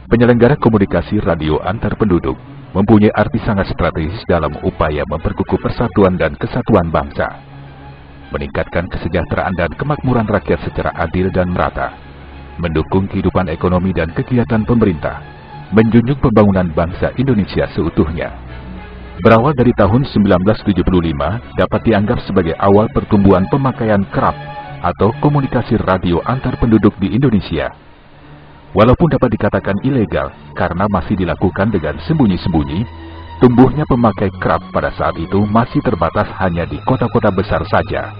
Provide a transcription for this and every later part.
Penyelenggara komunikasi radio antar penduduk mempunyai arti sangat strategis dalam upaya memperkukuh persatuan dan kesatuan bangsa, meningkatkan kesejahteraan dan kemakmuran rakyat secara adil dan merata, mendukung kehidupan ekonomi dan kegiatan pemerintah, menjunjung pembangunan bangsa Indonesia seutuhnya. Berawal dari tahun 1975, dapat dianggap sebagai awal pertumbuhan pemakaian kerap atau komunikasi radio antar penduduk di Indonesia. Walaupun dapat dikatakan ilegal karena masih dilakukan dengan sembunyi-sembunyi, tumbuhnya pemakai kerap pada saat itu masih terbatas hanya di kota-kota besar saja.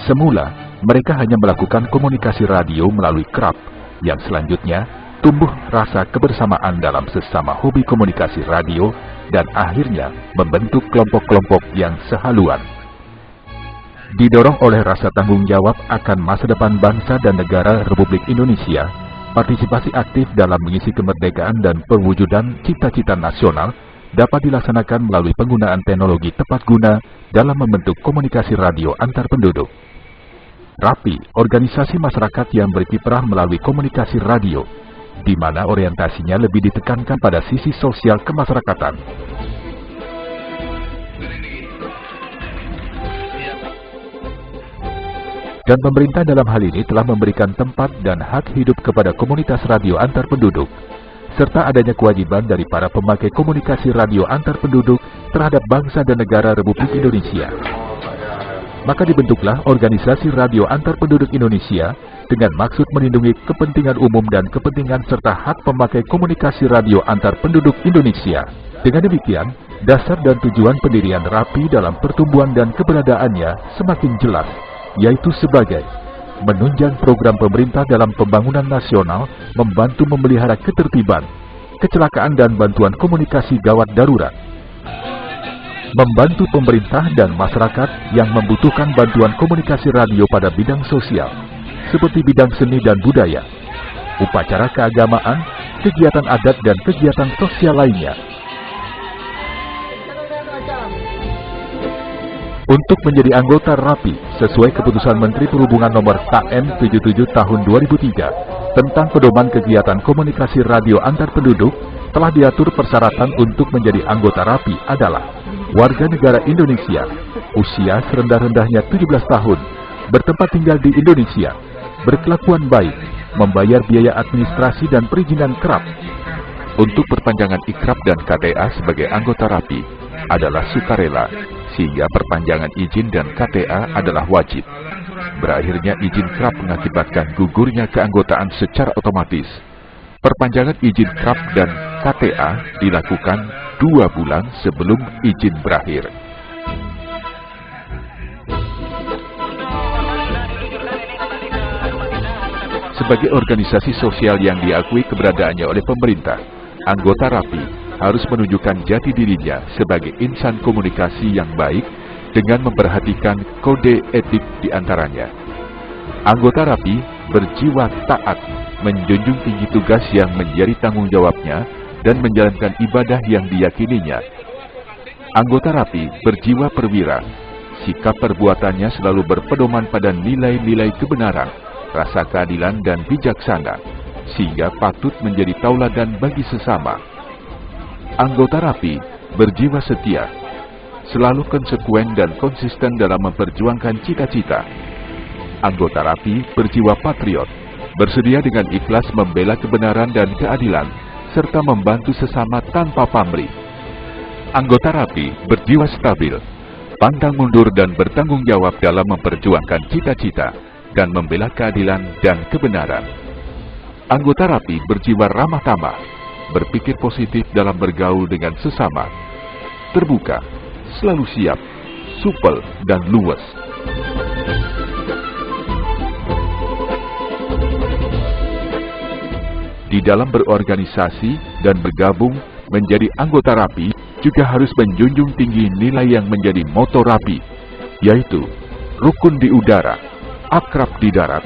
Semula, mereka hanya melakukan komunikasi radio melalui kerap, yang selanjutnya tumbuh rasa kebersamaan dalam sesama hobi komunikasi radio dan akhirnya membentuk kelompok-kelompok yang sehaluan. Didorong oleh rasa tanggung jawab akan masa depan bangsa dan negara Republik Indonesia, partisipasi aktif dalam mengisi kemerdekaan dan perwujudan cita-cita nasional dapat dilaksanakan melalui penggunaan teknologi tepat guna dalam membentuk komunikasi radio antar penduduk. RAPI, organisasi masyarakat yang berkiprah melalui komunikasi radio, di mana orientasinya lebih ditekankan pada sisi sosial kemasyarakatan. Dan pemerintah dalam hal ini telah memberikan tempat dan hak hidup kepada komunitas radio antar penduduk, serta adanya kewajiban dari para pemakai komunikasi radio antar penduduk terhadap bangsa dan negara Republik Indonesia. Maka dibentuklah organisasi radio antar penduduk Indonesia dengan maksud melindungi kepentingan umum dan kepentingan serta hak pemakai komunikasi radio antar penduduk Indonesia. Dengan demikian, dasar dan tujuan pendirian RAPI dalam pertumbuhan dan keberadaannya semakin jelas, yaitu sebagai menunjang program pemerintah dalam pembangunan nasional, membantu memelihara ketertiban, kecelakaan dan bantuan komunikasi gawat darurat, membantu pemerintah dan masyarakat yang membutuhkan bantuan komunikasi radio pada bidang sosial, seperti bidang seni dan budaya, upacara keagamaan, kegiatan adat dan kegiatan sosial lainnya. Untuk menjadi anggota RAPI, sesuai keputusan Menteri Perhubungan Nomor KM 77 Tahun 2003 tentang pedoman kegiatan komunikasi radio antar penduduk, telah diatur persyaratan untuk menjadi anggota RAPI adalah warga negara Indonesia, usia serendah-rendahnya 17 tahun, bertempat tinggal di Indonesia, berkelakuan baik, membayar biaya administrasi dan perizinan kerap. Untuk perpanjangan ikrab dan KTA sebagai anggota RAPI adalah sukarela, sehingga perpanjangan izin dan KTA adalah wajib. Berakhirnya izin kerap mengakibatkan gugurnya keanggotaan secara otomatis. Perpanjangan izin kerap dan KTA dilakukan 2 bulan sebelum izin berakhir. Sebagai organisasi sosial yang diakui keberadaannya oleh pemerintah, anggota RAPI harus menunjukkan jati dirinya sebagai insan komunikasi yang baik dengan memperhatikan kode etik di antaranya. Anggota RAPI berjiwa taat, menjunjung tinggi tugas yang menjadi tanggung jawabnya dan menjalankan ibadah yang diyakininya. Anggota RAPI berjiwa perwira, sikap perbuatannya selalu berpedoman pada nilai-nilai kebenaran, rasa keadilan dan bijaksana, sehingga patut menjadi tauladan bagi sesama. Anggota RAPI berjiwa setia, selalu konsekuen dan konsisten dalam memperjuangkan cita-cita. Anggota RAPI berjiwa patriot, bersedia dengan ikhlas membela kebenaran dan keadilan, serta membantu sesama tanpa pamrih. Anggota Rapi berjiwa stabil, pantang mundur dan bertanggung jawab dalam memperjuangkan cita-cita dan membela keadilan dan kebenaran. Anggota Rapi berjiwa ramah tamah, berpikir positif dalam bergaul dengan sesama, terbuka, selalu siap, supel, dan luwes. Di dalam berorganisasi dan bergabung menjadi anggota Rapi juga harus menjunjung tinggi nilai yang menjadi moto Rapi, yaitu rukun di udara, akrab di darat,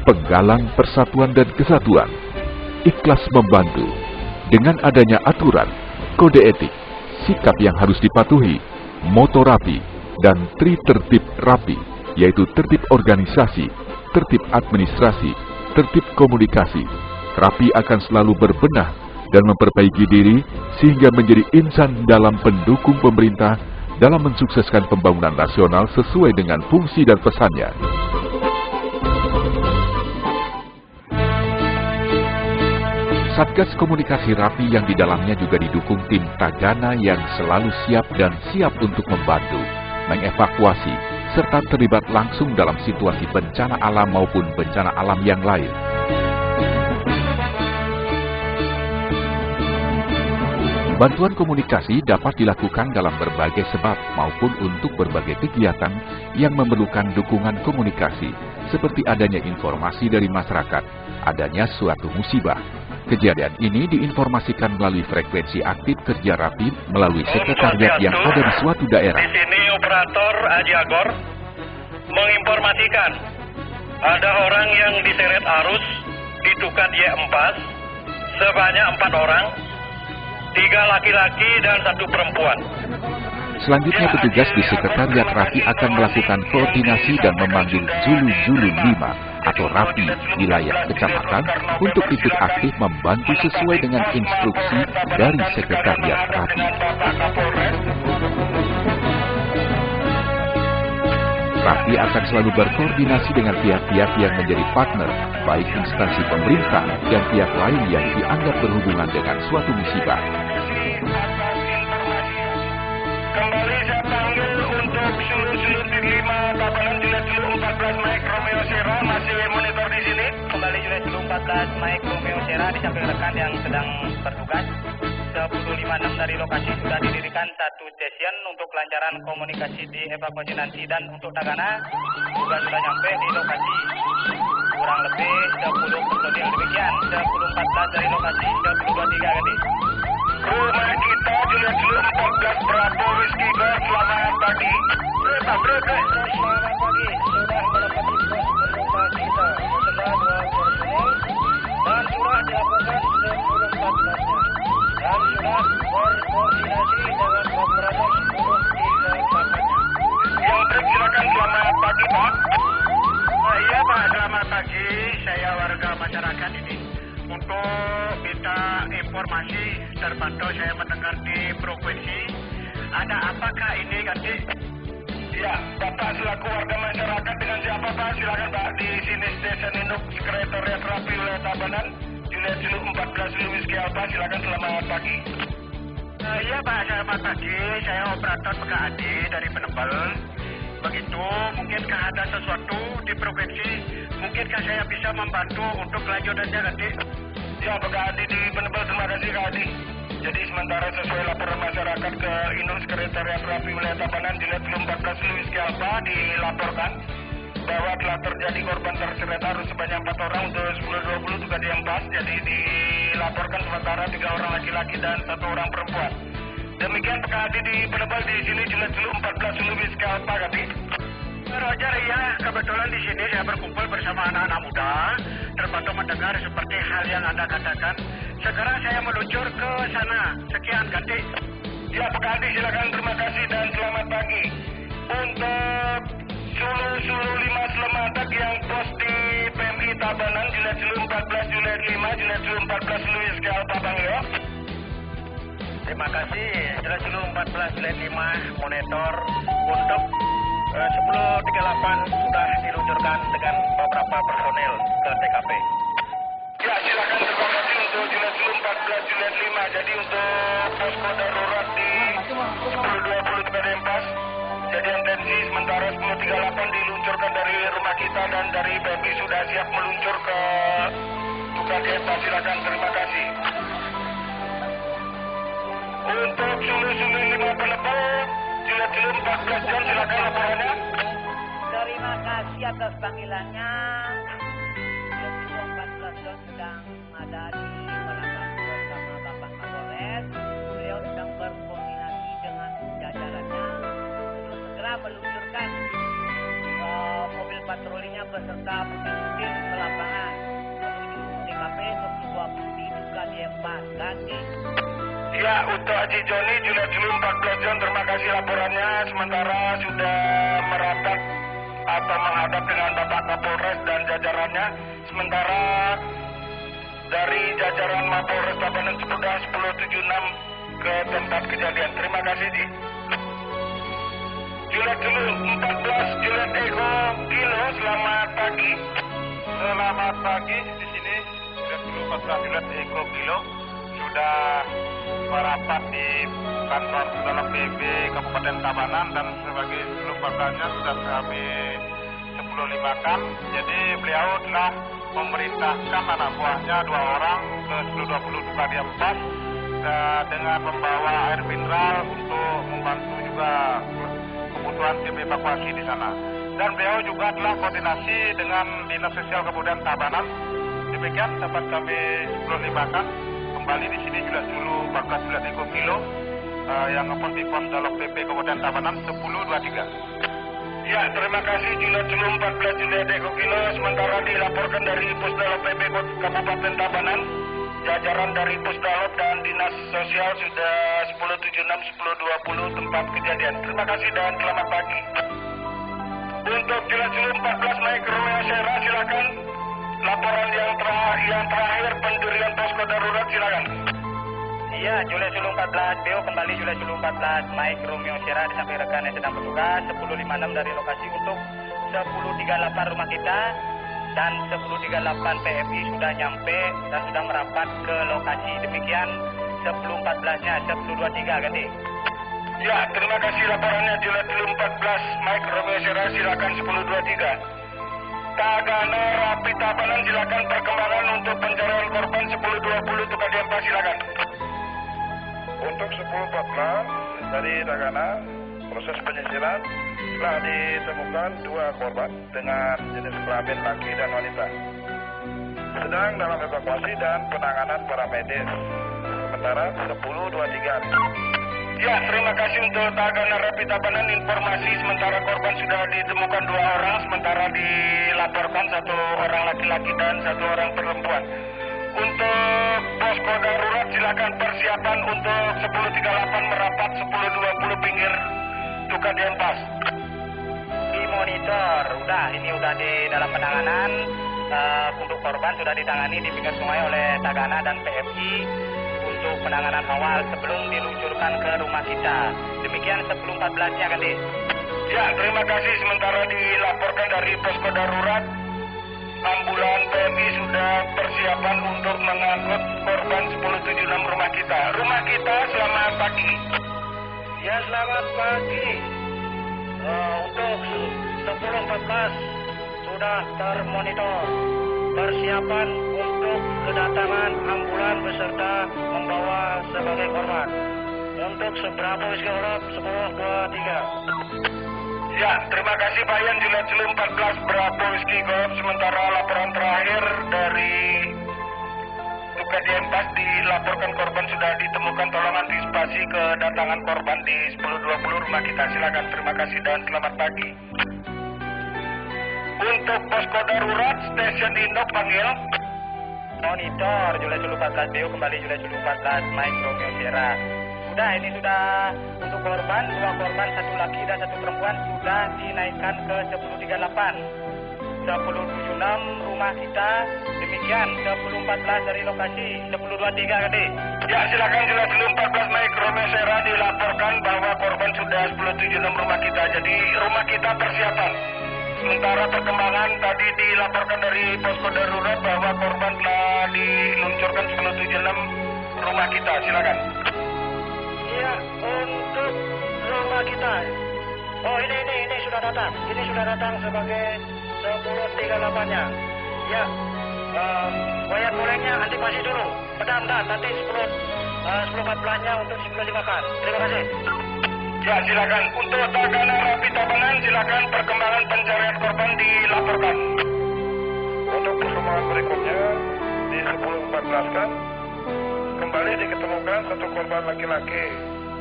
penggalang persatuan dan kesatuan, ikhlas membantu. Dengan adanya aturan, kode etik, sikap yang harus dipatuhi, moto Rapi, dan tertib Rapi, yaitu tertib organisasi, tertib administrasi, tertib komunikasi, Rapi akan selalu berbenah dan memperbaiki diri sehingga menjadi insan dalam pendukung pemerintah dalam mensukseskan pembangunan nasional sesuai dengan fungsi dan pesannya. Satgas Komunikasi Rapi yang di dalamnya juga didukung tim Tagana yang selalu siap dan siap untuk membantu, mengevakuasi, serta terlibat langsung dalam situasi bencana alam maupun bencana alam yang lain. Bantuan komunikasi dapat dilakukan dalam berbagai sebab maupun untuk berbagai kegiatan yang memerlukan dukungan komunikasi, seperti adanya informasi dari masyarakat, adanya suatu musibah. Kejadian ini diinformasikan melalui frekuensi aktif kerja Rapi melalui sekretariat yang ada di suatu daerah. Di sini operator Haji Agor menginformasikan ada orang yang diseret arus di Tukat Y4 sebanyak 4 orang, 3 laki-laki dan 1 perempuan. Selanjutnya petugas di sekretariat Rapi akan melakukan koordinasi dan memanggil Zulu 5 atau Rapi wilayah kecamatan untuk ikut aktif membantu sesuai dengan instruksi dari sekretariat Rapi. Rapi akan selalu berkoordinasi dengan pihak-pihak yang menjadi partner, baik instansi pemerintah dan pihak lain yang dianggap berhubungan dengan suatu musibah. Kembali saya panggil untuk Sulu 5 Tabanan Juliet 14 Mike Romeo Sierra masih monitor di sini. Kembali Juliet 14 Mike Romeo Sierra di samping rekan yang sedang bertugas. 1056 dari lokasi sudah didirikan satu station untuk kelancaran komunikasi di evakuasi nanti, dan untuk Tagana juga sudah sampai di lokasi. Kurang lebih 10 personil demikian. 1014 dari lokasi, 1023 ganti. Rumah kita Juliet 14 Bravo Rizky Golf, selamat pagi. Selamat pagi. Sudah melewati pos penumpang kita. Setelah 2 personil dan sudah dilakukan 1014-nya. Dan sudah berkoordinasi dengan operator 1038-nya. Yang trik silakan, selamat pagi Pak. Iya Pak, selamat pagi. Saya warga masyarakat ini. Untuk minta informasi, terpantau saya mendengar di provinsi. Ada apakah ini ganti? Ya, Bapak selaku warga masyarakat dengan siapa Pak? Silakan Pak, di sini Stesen Induk Sekretariat Rapi Wilayah Tabanan, Juliet 14 Whiskey Alpha, silakan, selamat pagi. Iya Pak, selamat pagi. Saya operator PKAD dari Penebel. Begitu, mungkinkah ada sesuatu di provinsi? Mungkinkah saya bisa membantu untuk kelanjutannya nanti? Ya, PKAD di Penebel, terima kasih Kak Adi. Jadi sementara sesuai laporan masyarakat ke Induk Sekretariat Rapi Wilayah Tabanan, Juliet 14 Whiskey Alpha dilaporkan bahwa telah terjadi korban terseret arus sebanyak 4 orang untuk 1020 juga diempas. Jadi dilaporkan sementara 3 orang laki-laki dan 1 orang perempuan. Demikian PKAD di Penebel, di sini Juliet 14 Whiskey Alpha ganti. Roger, ya, kebetulan di sini saya berkumpul bersama anak-anak muda, terpantau mendengar seperti hal yang Anda katakan. Sekarang saya meluncur ke sana. Sekian, ganti. Ya, PKAD silakan, terima kasih dan selamat pagi. Untuk Sulu 5 Selematak yang pos di PMI Tabanan, Juliet 14 Juliet 5, Juliet 14 Luis ke Alpha Bang Yo. Terima kasih, Juliet 14 Juliet 5 monitor untuk 1038 sudah diluncurkan dengan beberapa personel ke TKP. Ya, silakan terima kasih untuk Juliet 14 Juliet 5. Jadi untuk posko darurat di 1020 Tuka Dempas, kejadian tensi sementara 1038 diluncurkan dari rumah kita dan dari BPI sudah siap meluncur ke Tuka Dempas. Silakan, terima kasih. Untuk Sulu 5 Penebel, Juliet 14 John, silakan laporannya. Terima kasih atas panggilannya. Sulu 14 John sedang ada di Pelabuhan bersama Bapak Kapolres. Beliau sedang berkoordinasi dengan jajarannya untuk segera meluncurkan mobil patrolinya beserta tim ke lapangan menuju TKP 1020 di Tuka Dempas. Ganti. Ya, untuk Haji Joni, Juliet 14 John, terima kasih laporannya. Sementara sudah merapat atau menghadap dengan Bapak Kapolres dan jajarannya. Sementara dari jajaran Mapolres Tabanan sudah 1076 ke tempat kejadian. Terima kasih, Ji. Juliet 14, Juliet Ego Kilo, selamat pagi. Selamat pagi, di sini Juliet 14, Juliet Ego Kilo sudah merapat di kantor dalam PB Kabupaten Tabanan dan sebagai 1014-nya sudah kami 10-5-kan. Jadi beliau telah memerintahkan anak buahnya 2 orang ke 1020 Tuka Dempas dengan membawa air mineral untuk membantu juga kebutuhan tim evakuasi di sana. Dan beliau juga telah koordinasi dengan Dinas Sosial Kabupaten Tabanan. Demikian dapat kami 10-5-kan. Kembali di sini Juliet 14 Juliet Ego Kilo yang ngepon di pos dalam PP Kabupaten Tabanan 1023. Ya, terima kasih Juliet 14 Juliet Ego Kilo. Sementara dilaporkan dari Pusdalop PP Kabupaten Tabanan, jajaran dari Pusdalop dan Dinas Sosial sudah 1076 1020 tempat kejadian. Terima kasih dan selamat pagi. Untuk Juliet 14 Mike Romeo Sierra, silakan. Laporan yang terakhir pendirian posko darurat, silakan. Iya, Juliet 14 BO kembali Juliet 14 Mike Romeo Sierra disampaikan rekan yang sedang bertugas 1056 dari lokasi untuk 1038 rumah kita dan 1038 PFI sudah nyampe dan sudah merapat ke lokasi. Demikian 1014-nya 1023 ganti. Ya, terima kasih laporannya Juliet 14 Mike Romeo Sierra, silakan 1023. Tagana Rapi Tabanan, silakan perkembangan untuk pencarian korban 1020 Tuka Dempas, silakan. Untuk 1014 dari Tagana, proses penyisiran telah ditemukan 2 korban dengan jenis kelamin laki dan wanita. Sedang dalam evakuasi dan penanganan para medis. Sementara 1023. Ya, terima kasih untuk Tagana Rapi Tabanan. Informasi sementara korban sudah ditemukan 2 orang, sementara dilaporkan 1 orang laki-laki dan 1 orang perempuan. Untuk posko darurat, silakan persiapan untuk 1038 merapat 1020 pinggir Tuka Dempas. Di monitor, ini udah di dalam penanganan. Untuk korban sudah ditangani di pinggir sungai oleh Tagana dan PFI untuk penanganan awal sebelum diluncurkan ke rumah kita. Demikian 1014-nya ganti. Ya, terima kasih. Sementara dilaporkan dari posko darurat, ambulan PMI sudah persiapan untuk mengangkut korban 1076 rumah kita. Rumah kita, selamat pagi. Ya, selamat pagi. Untuk 1014 sudah termonitor persiapan untuk kedatangan ambulan beserta membawa sebagai korban. Untuk seberapa Whiskey Europe 1023. Ya, terima kasih Pak Yan, Juliet 14 Bravo Whiskey Golf. Sementara laporan terakhir dari Tuka Dempas dilaporkan korban sudah ditemukan. Tolong antisipasi kedatangan korban di 1020 rumah kita. Silakan, terima kasih dan selamat pagi. Untuk posko darurat, stasiun Indok panggil. Monitor Juliet 14 BO kembali Juliet 14 Mike Romeo Sierra. Ini sudah untuk korban, 2 korban, 1 laki dan 1 perempuan sudah dinaikkan ke 1038. 1076 rumah kita. Demikian 1014 dari lokasi 1023 Kade. Ya, silakan jelas 1014 Mike Romeo Sierra dilaporkan bahwa korban sudah 1076 rumah kita. Jadi rumah kita persiapan. Sementara perkembangan tadi dilaporkan dari posko darurat bahwa korban telah diluncurkan 1076 rumah kita. Silakan. Iya, untuk rumah kita. Oh, ini sudah datang. Ini sudah datang sebagai 1038-nya. Ya, wayar mulainya antisipasi dulu. Pedam dan nanti 1014-nya untuk 1055-kan. Terima kasih. Ya, silakan. Untuk Tagana Rapi Tabanan, silakan perkembangan pencarian korban dilaporkan. Untuk perkembangan berikutnya di 1014 kan kembali diketemukan satu korban laki-laki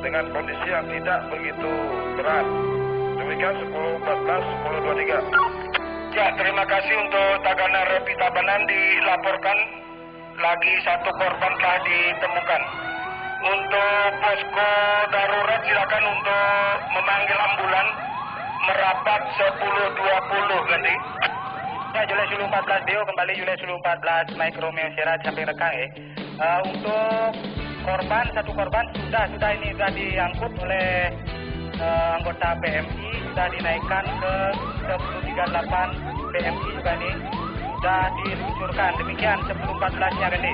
dengan kondisi yang tidak begitu berat. Demikian 1014, 1023. Ya, terima kasih untuk Tagana Rapi Tabanan dilaporkan lagi satu korban telah ditemukan. Untuk posko darurat silakan untuk memanggil ambulan merapat 1020 ganti. Ya, Juliet 1014 Dio kembali Juliet 1014 Mike Romeo Sierra di samping rekan ya. Untuk korban, satu korban sudah ini sudah diangkut oleh anggota PMI, sudah dinaikkan ke 1038 PMI juga nih, sudah diluncurkan. Demikian 1014-nya Ganti.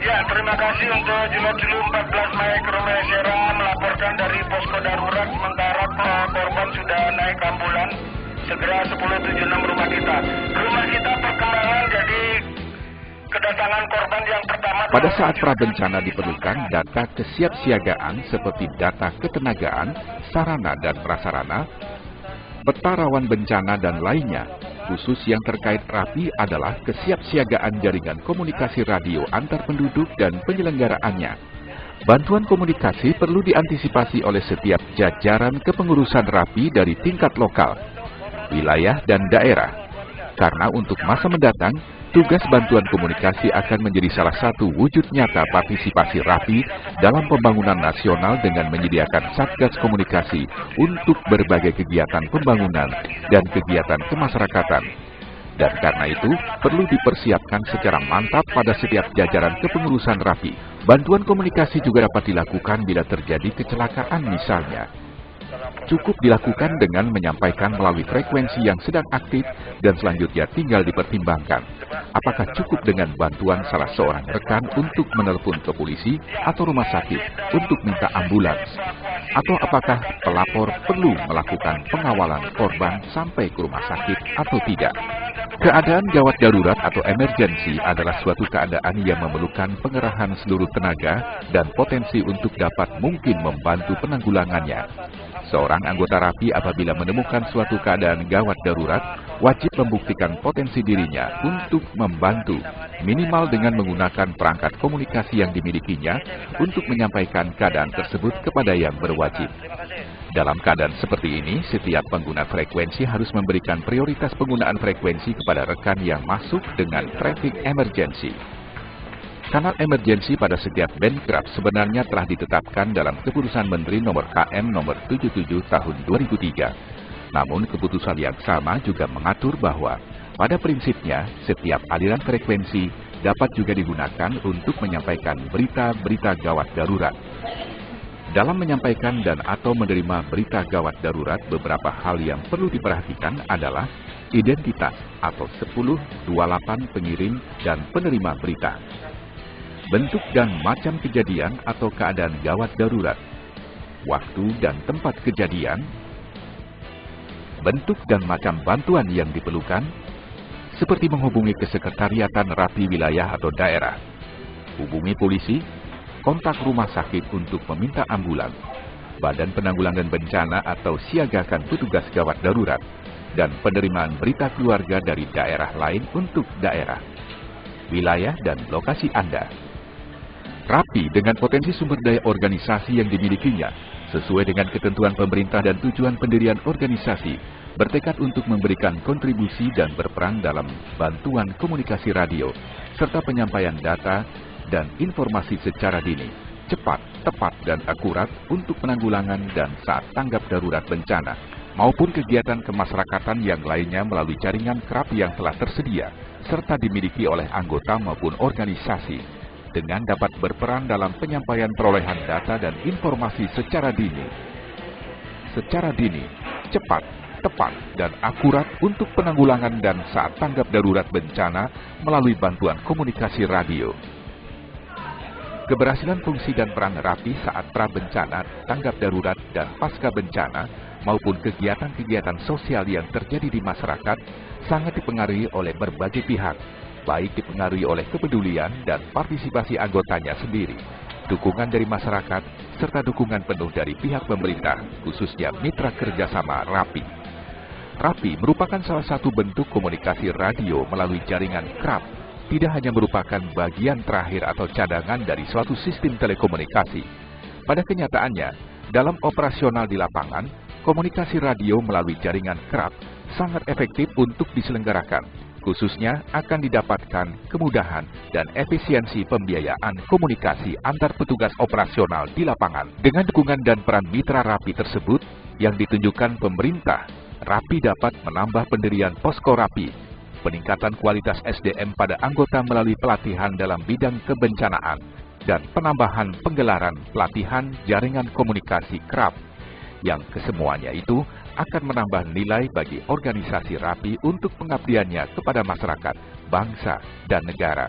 Ya, terima kasih untuk Juliet 1014 Mike Romeo Sierra melaporkan dari posko darurat, sementara korban sudah naik ambulan. Segera 1076 rumah kita. Rumah kita perkembangan jadi kedatangan korban yang pertama. Pada saat prabencana diperlukan data kesiapsiagaan seperti data ketenagaan, sarana dan prasarana, peta rawan bencana dan lainnya. Khusus yang terkait Rapi adalah kesiapsiagaan jaringan komunikasi radio antar penduduk dan penyelenggaraannya. Bantuan komunikasi perlu diantisipasi oleh setiap jajaran kepengurusan Rapi dari tingkat lokal, wilayah dan daerah. Karena untuk masa mendatang, tugas bantuan komunikasi akan menjadi salah satu wujud nyata partisipasi Rapi dalam pembangunan nasional dengan menyediakan satgas komunikasi untuk berbagai kegiatan pembangunan dan kegiatan kemasyarakatan. Dan karena itu, perlu dipersiapkan secara mantap pada setiap jajaran kepengurusan Rapi. Bantuan komunikasi juga dapat dilakukan bila terjadi kecelakaan misalnya. Cukup dilakukan dengan menyampaikan melalui frekuensi yang sedang aktif dan selanjutnya tinggal dipertimbangkan. Apakah cukup dengan bantuan salah seorang rekan untuk menelepon ke polisi atau rumah sakit untuk minta ambulans? Atau apakah pelapor perlu melakukan pengawalan korban sampai ke rumah sakit atau tidak? Keadaan gawat darurat atau emergensi adalah suatu keadaan yang memerlukan pengerahan seluruh tenaga dan potensi untuk dapat mungkin membantu penanggulangannya. Seorang anggota Rapi apabila menemukan suatu keadaan gawat darurat, wajib membuktikan potensi dirinya untuk membantu, minimal dengan menggunakan perangkat komunikasi yang dimilikinya untuk menyampaikan keadaan tersebut kepada yang berwajib. Dalam keadaan seperti ini, setiap pengguna frekuensi harus memberikan prioritas penggunaan frekuensi kepada rekan yang masuk dengan traffic emergency. Kanal emergensi pada setiap Bencraft sebenarnya telah ditetapkan dalam Keputusan Menteri Nomor KM Nomor 77 Tahun 2003. Namun keputusan yang sama juga mengatur bahwa pada prinsipnya setiap aliran frekuensi dapat juga digunakan untuk menyampaikan berita-berita gawat darurat. Dalam menyampaikan dan atau menerima berita gawat darurat, beberapa hal yang perlu diperhatikan adalah identitas atau 1028 pengirim dan penerima berita, bentuk dan macam kejadian atau keadaan gawat darurat, waktu dan tempat kejadian, bentuk dan macam bantuan yang diperlukan, seperti menghubungi kesekretariatan Rapi wilayah atau daerah, hubungi polisi, kontak rumah sakit untuk meminta ambulans, Badan Penanggulangan Bencana atau siagakan petugas gawat darurat, dan penerimaan berita keluarga dari daerah lain untuk daerah, wilayah dan lokasi Anda. Rapi dengan potensi sumber daya organisasi yang dimilikinya, sesuai dengan ketentuan pemerintah dan tujuan pendirian organisasi, bertekad untuk memberikan kontribusi dan berperan dalam bantuan komunikasi radio, serta penyampaian data dan informasi secara dini, cepat, tepat, dan akurat untuk penanggulangan dan saat tanggap darurat bencana, maupun kegiatan kemasyarakatan yang lainnya melalui jaringan kerap yang telah tersedia, serta dimiliki oleh anggota maupun organisasi, dengan dapat berperan dalam penyampaian perolehan data dan informasi secara dini. Secara dini, cepat, tepat, dan akurat untuk penanggulangan dan saat tanggap darurat bencana melalui bantuan komunikasi radio. Keberhasilan fungsi dan peran RAPI saat pra-bencana, tanggap darurat, dan pasca bencana maupun kegiatan-kegiatan sosial yang terjadi di masyarakat sangat dipengaruhi oleh berbagai pihak, baik dipengaruhi oleh kepedulian dan partisipasi anggotanya sendiri, dukungan dari masyarakat, serta dukungan penuh dari pihak pemerintah, khususnya mitra kerjasama RAPI. RAPI merupakan salah satu bentuk komunikasi radio melalui jaringan kerap, tidak hanya merupakan bagian terakhir atau cadangan dari suatu sistem telekomunikasi. Pada kenyataannya, dalam operasional di lapangan, komunikasi radio melalui jaringan kerap sangat efektif untuk diselenggarakan, khususnya akan didapatkan kemudahan dan efisiensi pembiayaan komunikasi antar petugas operasional di lapangan. Dengan dukungan dan peran mitra RAPI tersebut yang ditunjukkan pemerintah, RAPI dapat menambah pendirian posko RAPI, peningkatan kualitas SDM pada anggota melalui pelatihan dalam bidang kebencanaan, dan penambahan penggelaran pelatihan jaringan komunikasi kerap, yang kesemuanya itu akan menambah nilai bagi organisasi RAPI untuk pengabdiannya kepada masyarakat, bangsa, dan negara,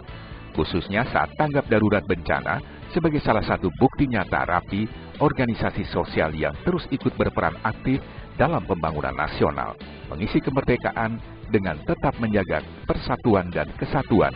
khususnya saat tanggap darurat bencana sebagai salah satu bukti nyata RAPI, organisasi sosial yang terus ikut berperan aktif dalam pembangunan nasional, mengisi kemerdekaan dengan tetap menjaga persatuan dan kesatuan